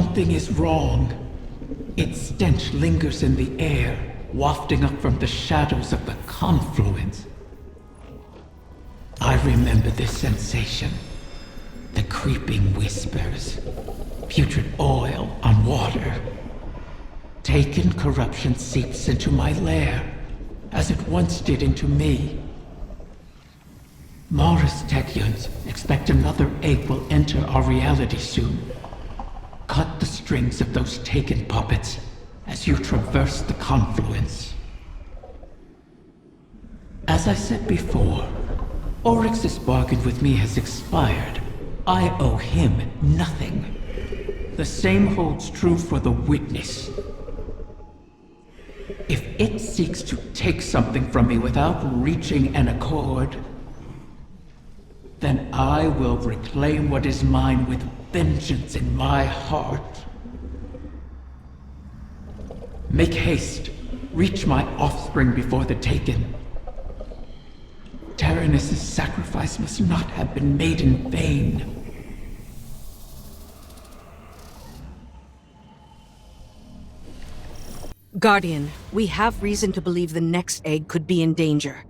Something is wrong. Its stench lingers in the air, wafting up from the shadows of the confluence. I remember this sensation. The creeping whispers. Putrid oil on water. Taken corruption seeps into my lair, as it once did into me. Morris Techeuns expect another egg will enter our reality soon. Cut the strings of those Taken puppets as you traverse the confluence. As I said before, Oryx's bargain with me has expired. I owe him nothing. The same holds true for the Witness. If it seeks to take something from me without reaching an accord, then I will reclaim what is mine with vengeance in my heart. Make haste. Reach my offspring before the Taken. Taranis' sacrifice must not have been made in vain. Guardian, we have reason to believe the next egg could be in danger.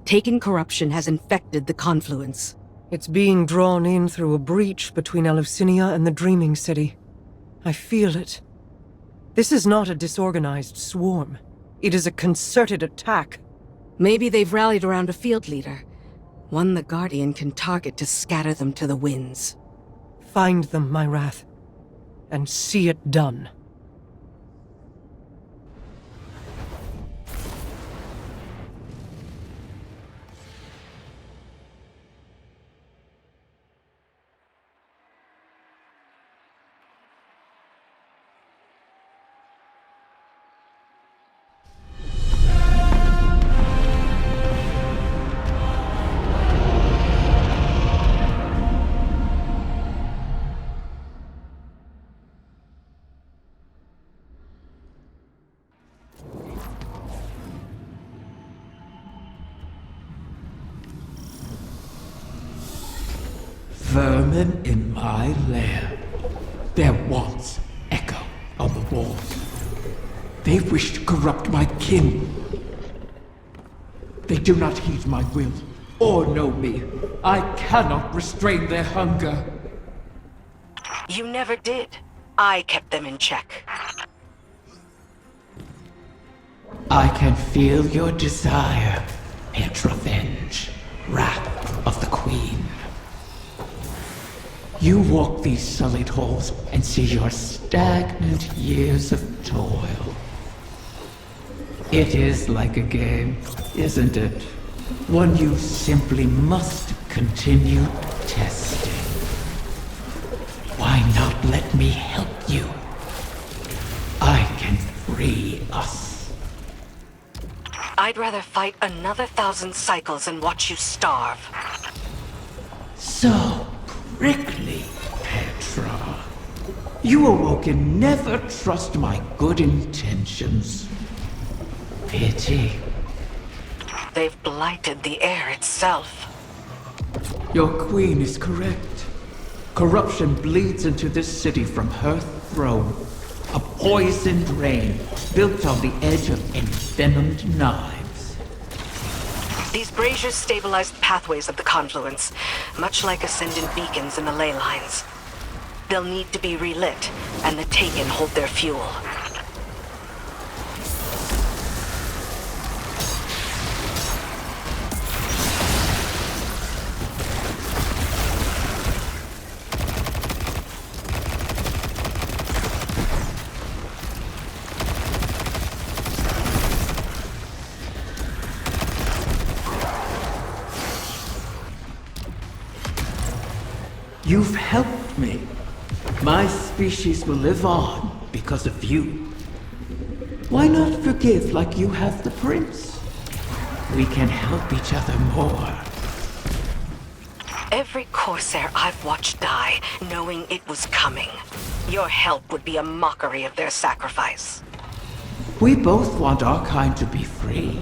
Taken corruption has infected the confluence. It's being drawn in through a breach between Eleusinia and the Dreaming City. I feel it. This is not a disorganized swarm. It is a concerted attack. Maybe they've rallied around a field leader. One the Guardian can target to scatter them to the winds. Find them, my Wrath, and see it done. Vermin in my lair. Their wants echo on the walls. They wish to corrupt my kin. They do not heed my will, or know me. I cannot restrain their hunger. You never did. I kept them in check. I can feel your desire, Petrovenge, wrath of the Queen. You walk these sullied halls and see your stagnant years of toil. It is like a game, isn't it? One you simply must continue testing. Why not let me help you? I can free us. I'd rather fight another 1,000 cycles and watch you starve. So prickly, Petra. You awoken never trust my good intentions. Pity. They've blighted the air itself. Your queen is correct. Corruption bleeds into this city from her throne. A poisoned rain built on the edge of envenomed knives. These braziers stabilize the pathways of the confluence, much like ascendant beacons in the ley lines. They'll need to be relit, and the Taken hold their fuel. You've helped me. My species will live on because of you. Why not forgive like you have the prince? We can help each other more. Every Corsair I've watched die, knowing it was coming. Your help would be a mockery of their sacrifice. We both want our kind to be free.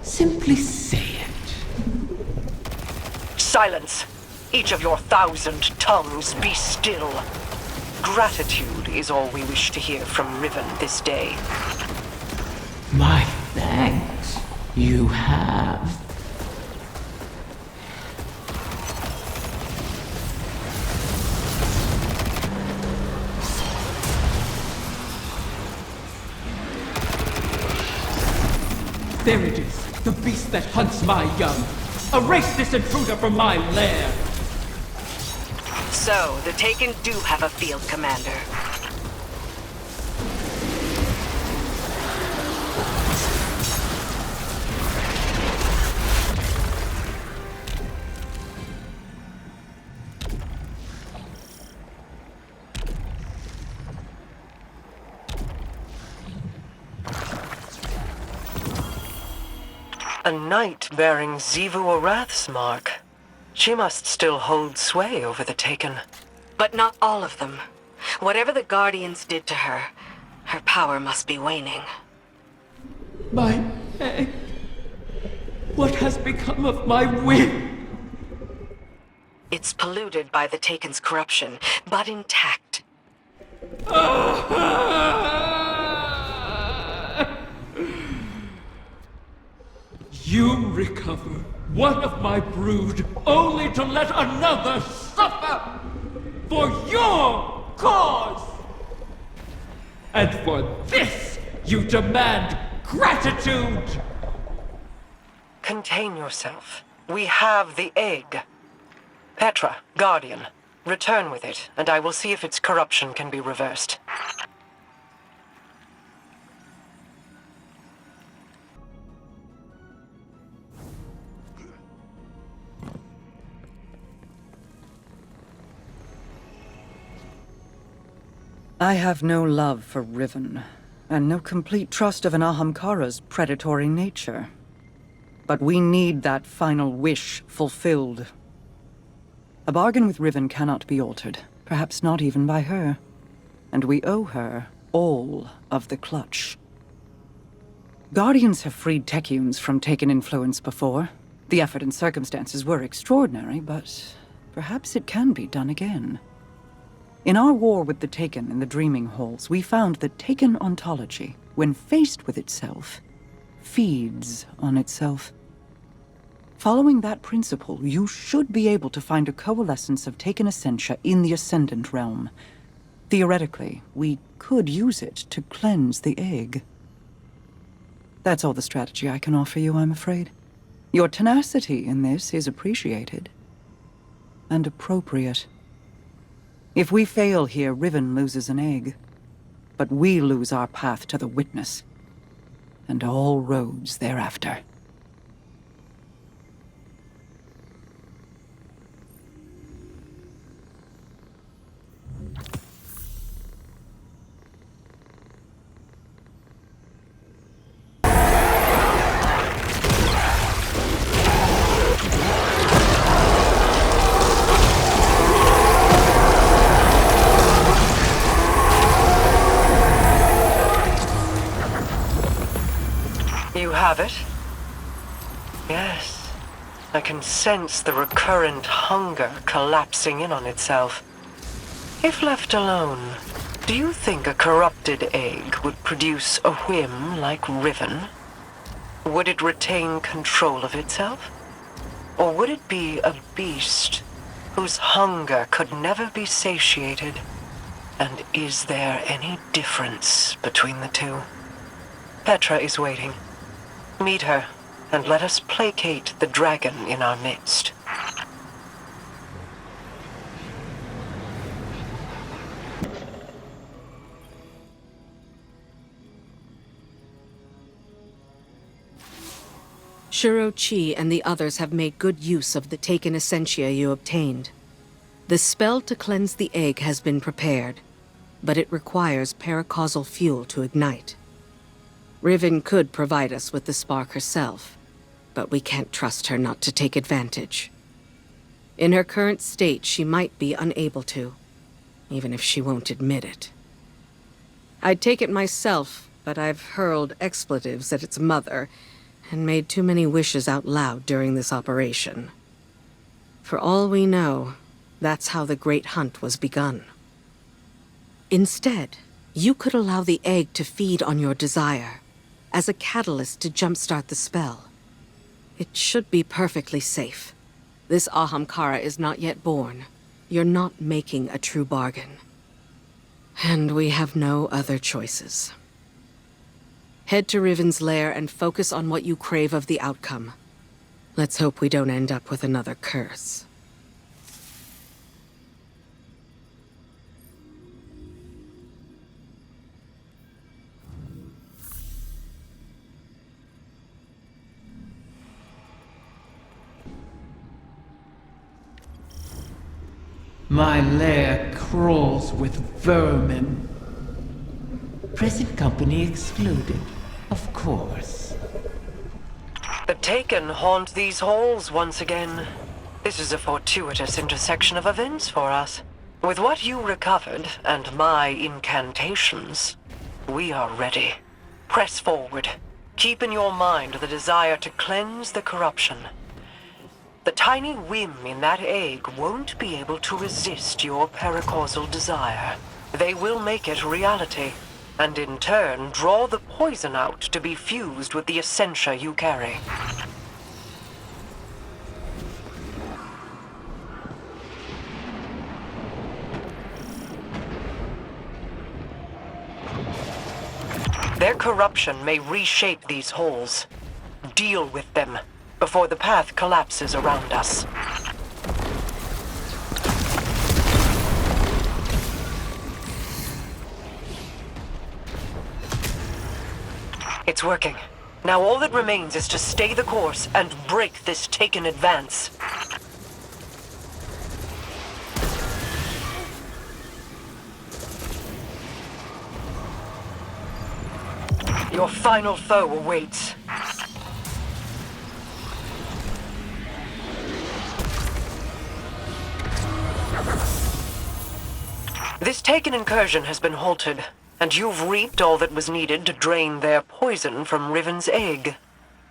Simply say it. Silence! Each of your 1,000 tongues be still. Gratitude is all we wish to hear from Riven this day. My thanks. You have. There it is, the beast that hunts my young. Erase this intruder from my lair! So, the Taken do have a field commander. A knight bearing Xivu Arath's mark. She must still hold sway over the Taken. But not all of them. Whatever the Guardians did to her, her power must be waning. My egg. What has become of my wing? It's polluted by the Taken's corruption, but intact. You recover one of my brood, only to let another suffer for your cause! And for this, you demand gratitude! Contain yourself. We have the egg. Petra, Guardian, return with it, and I will see if its corruption can be reversed. I have no love for Riven, and no complete trust of an Ahamkara's predatory nature. But we need that final wish fulfilled. A bargain with Riven cannot be altered, perhaps not even by her. And we owe her all of the clutch. Guardians have freed Techians from Taken influence before. The effort and circumstances were extraordinary, but perhaps it can be done again. In our war with the Taken in the Dreaming Halls, we found that Taken ontology, when faced with itself, feeds on itself. Following that principle, you should be able to find a coalescence of Taken essentia in the Ascendant Realm. Theoretically, we could use it to cleanse the egg. That's all the strategy I can offer you, I'm afraid. Your tenacity in this is appreciated. And appropriate. If we fail here, Riven loses an egg. But we lose our path to the Witness. And all roads thereafter. You have it? Yes. I can sense the recurrent hunger collapsing in on itself. If left alone, do you think a corrupted egg would produce a whim like Riven? Would it retain control of itself? Or would it be a beast whose hunger could never be satiated? And is there any difference between the two? Petra is waiting. Meet her, and let us placate the dragon in our midst. Shuro Chi and the others have made good use of the Taken essentia you obtained. The spell to cleanse the egg has been prepared, but it requires paracausal fuel to ignite. Riven could provide us with the spark herself, but we can't trust her not to take advantage. In her current state, she might be unable to, even if she won't admit it. I'd take it myself, but I've hurled expletives at its mother and made too many wishes out loud during this operation. For all we know, that's how the Great Hunt was begun. Instead, you could allow the egg to feed on your desire, as a catalyst to jumpstart the spell. It should be perfectly safe. This Ahamkara is not yet born. You're not making a true bargain. And we have no other choices. Head to Riven's lair and focus on what you crave of the outcome. Let's hope we don't end up with another curse. My lair crawls with vermin. Present company excluded, of course. The Taken haunt these halls once again. This is a fortuitous intersection of events for us. With what you recovered, and my incantations, we are ready. Press forward. Keep in your mind the desire to cleanse the corruption. The tiny whim in that egg won't be able to resist your paracausal desire. They will make it reality, and in turn draw the poison out to be fused with the essentia you carry. Their corruption may reshape these halls. Deal with them before the path collapses around us. It's working. Now all that remains is to stay the course and break this Taken advance. Your final foe awaits. This Taken incursion has been halted, and you've reaped all that was needed to drain their poison from Riven's egg.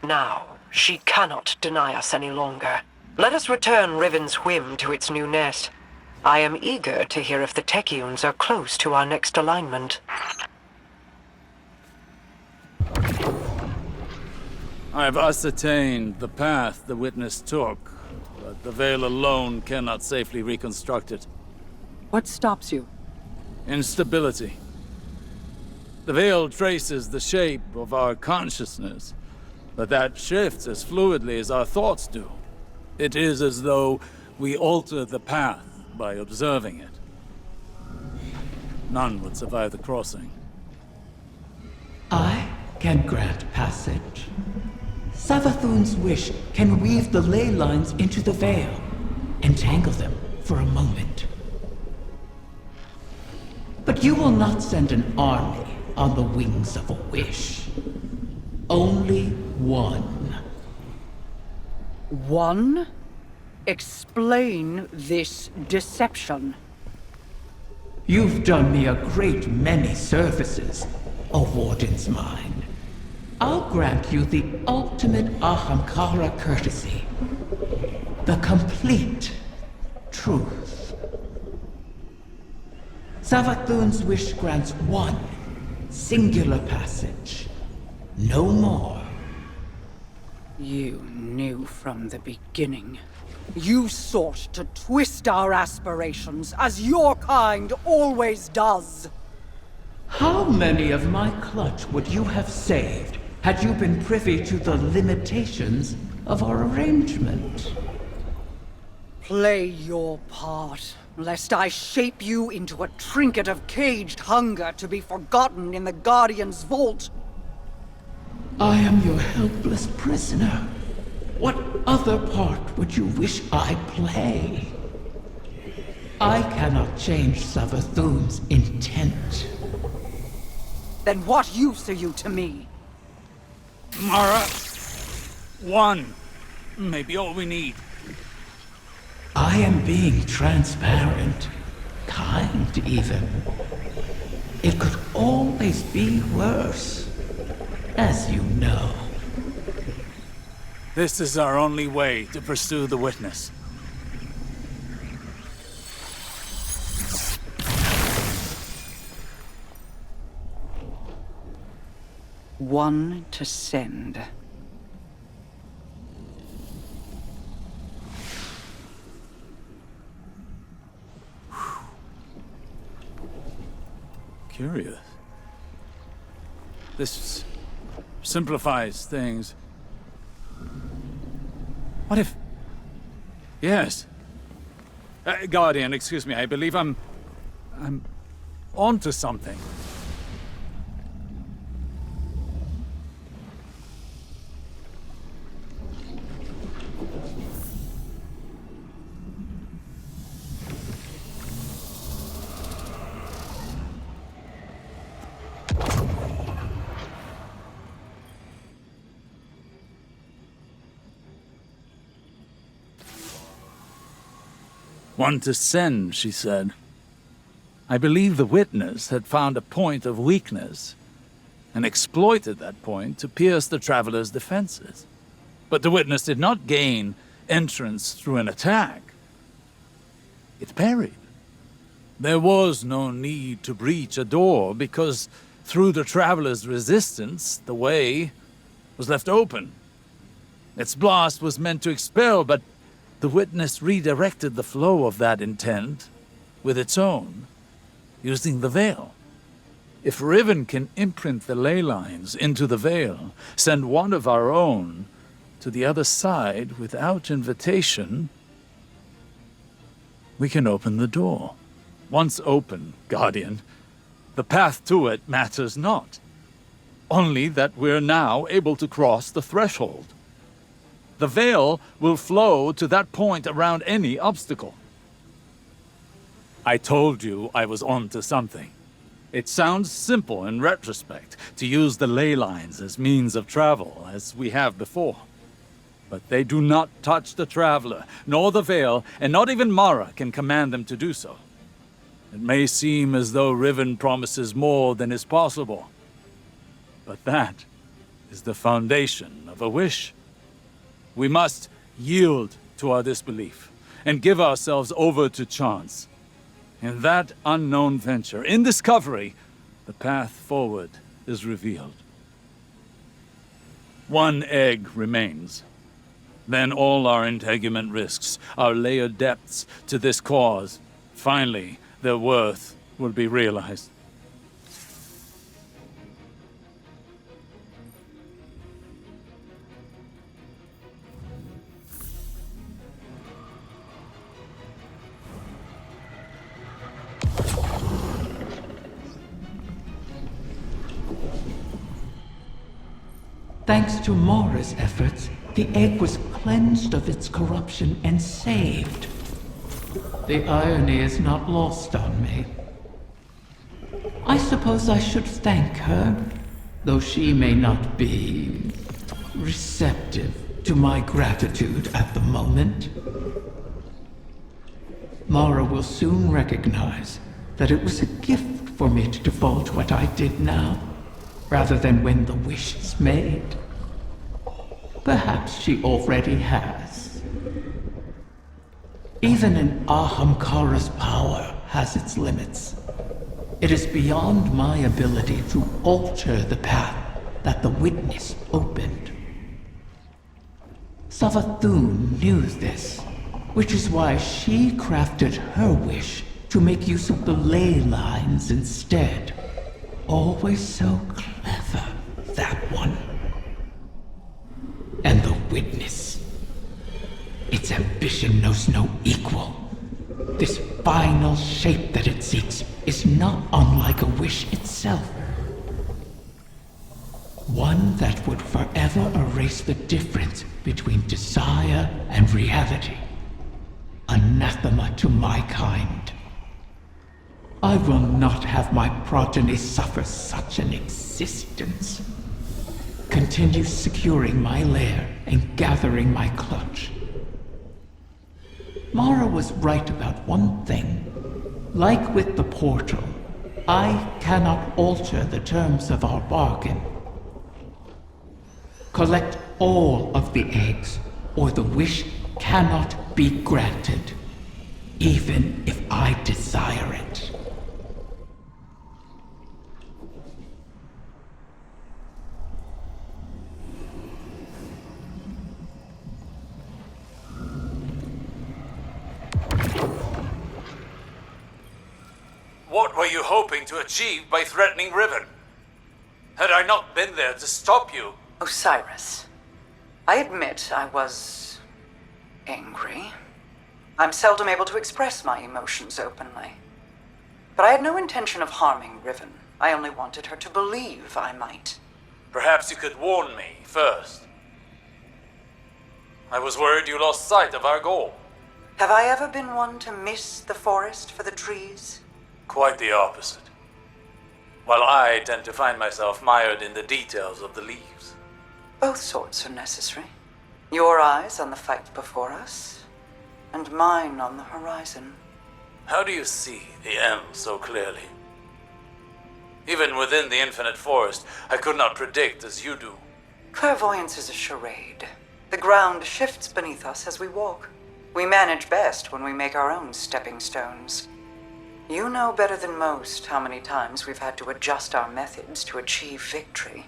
Now, she cannot deny us any longer. Let us return Riven's whim to its new nest. I am eager to hear if the Techians are close to our next alignment. I have ascertained the path the witness took, but the Veil alone cannot safely reconstruct it. What stops you? Instability. The Veil traces the shape of our consciousness, but that shifts as fluidly as our thoughts do. It is as though we alter the path by observing it. None would survive the crossing. I can grant passage. Savathun's wish can weave the ley lines into the veil, entangle them for a moment. But you will not send an army on the wings of a wish. Only one. One? Explain this deception. You've done me a great many services, O Warden's Mine. I'll grant you the ultimate Ahamkara courtesy. The complete truth. Savathun's wish grants one singular passage. No more. You knew from the beginning. You sought to twist our aspirations, as your kind always does. How many of my clutch would you have saved had you been privy to the limitations of our arrangement? Play your part, lest I shape you into a trinket of caged hunger to be forgotten in the Guardian's vault. I am your helpless prisoner. What other part would you wish I play? I cannot change Savathun's intent. Then what use are you to me? Mara, one may be all we need. I am being transparent, kind even. It could always be worse, as you know. This is our only way to pursue the witness. one to send. Curious. This simplifies things. What if... Yes. Guardian, excuse me, I believe I'm onto something. One to send, she said. I believe the witness had found a point of weakness and exploited that point to pierce the traveler's defenses. But the witness did not gain entrance through an attack. It parried. There was no need to breach a door because through the traveler's resistance, the way was left open. Its blast was meant to expel, but the witness redirected the flow of that intent with its own, using the veil. If Riven can imprint the ley lines into the veil, send one of our own to the other side without invitation, we can open the door. Once open, Guardian, the path to it matters not. Only that we're now able to cross the threshold. The veil will flow to that point around any obstacle. I told you I was on to something. It sounds simple in retrospect to use the ley lines as means of travel, as we have before. But they do not touch the traveler, nor the veil, and not even Mara can command them to do so. It may seem as though Riven promises more than is possible, but that is the foundation of a wish. We must yield to our disbelief and give ourselves over to chance. In that unknown venture, in discovery, the path forward is revealed. One egg remains. Then all our integument risks, our layered depths to this cause, finally, their worth will be realized. Thanks to Mara's efforts, the egg was cleansed of its corruption and saved. The irony is not lost on me. I suppose I should thank her, though she may not be receptive to my gratitude at the moment. Mara will soon recognize that it was a gift for me to divulge what I did now, rather than when the wish is made. Perhaps she already has. Even an Ahamkara's power has its limits. It is beyond my ability to alter the path that the witness opened. Savathun knew this, which is why she crafted her wish to make use of the ley lines instead. Always so clever, that one. And the witness. Its ambition knows no equal. This final shape that it seeks is not unlike a wish itself. One that would forever erase the difference between desire and reality. Anathema to my kind. I will not have my progeny suffer such an existence. Continue securing my lair and gathering my clutch. Mara was right about one thing. Like with the portal, I cannot alter the terms of our bargain. Collect all of the eggs, or the wish cannot be granted, even if I desire it. What were you hoping to achieve by threatening Riven? Had I not been there to stop you? Osiris, I admit I was angry. I'm seldom able to express my emotions openly. But I had no intention of harming Riven. I only wanted her to believe I might. Perhaps you could warn me first. I was worried you lost sight of our goal. Have I ever been one to miss the forest for the trees? Quite the opposite. While I tend to find myself mired in the details of the leaves. Both sorts are necessary. Your eyes on the fight before us, and mine on the horizon. How do you see the end so clearly? Even within the infinite forest, I could not predict as you do. Clairvoyance is a charade. The ground shifts beneath us as we walk. We manage best when we make our own stepping stones. You know better than most how many times we've had to adjust our methods to achieve victory.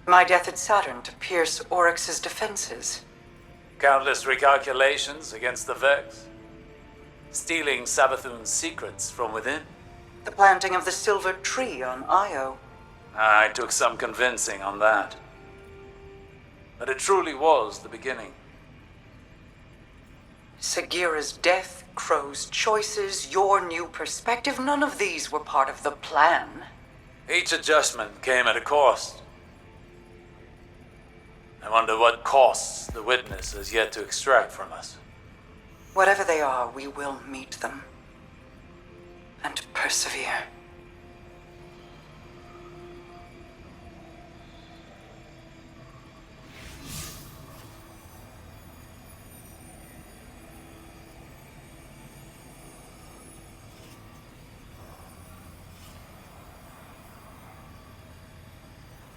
My death at Saturn to pierce Oryx's defenses. Countless recalculations against the Vex. Stealing Savathun's secrets from within. The planting of the silver tree on Io. I took some convincing on that. But it truly was the beginning. Sagira's death, Crow's choices, your new perspective, none of these were part of the plan. Each adjustment came at a cost. I wonder what costs the Witness has yet to extract from us. Whatever they are, we will meet them. And persevere.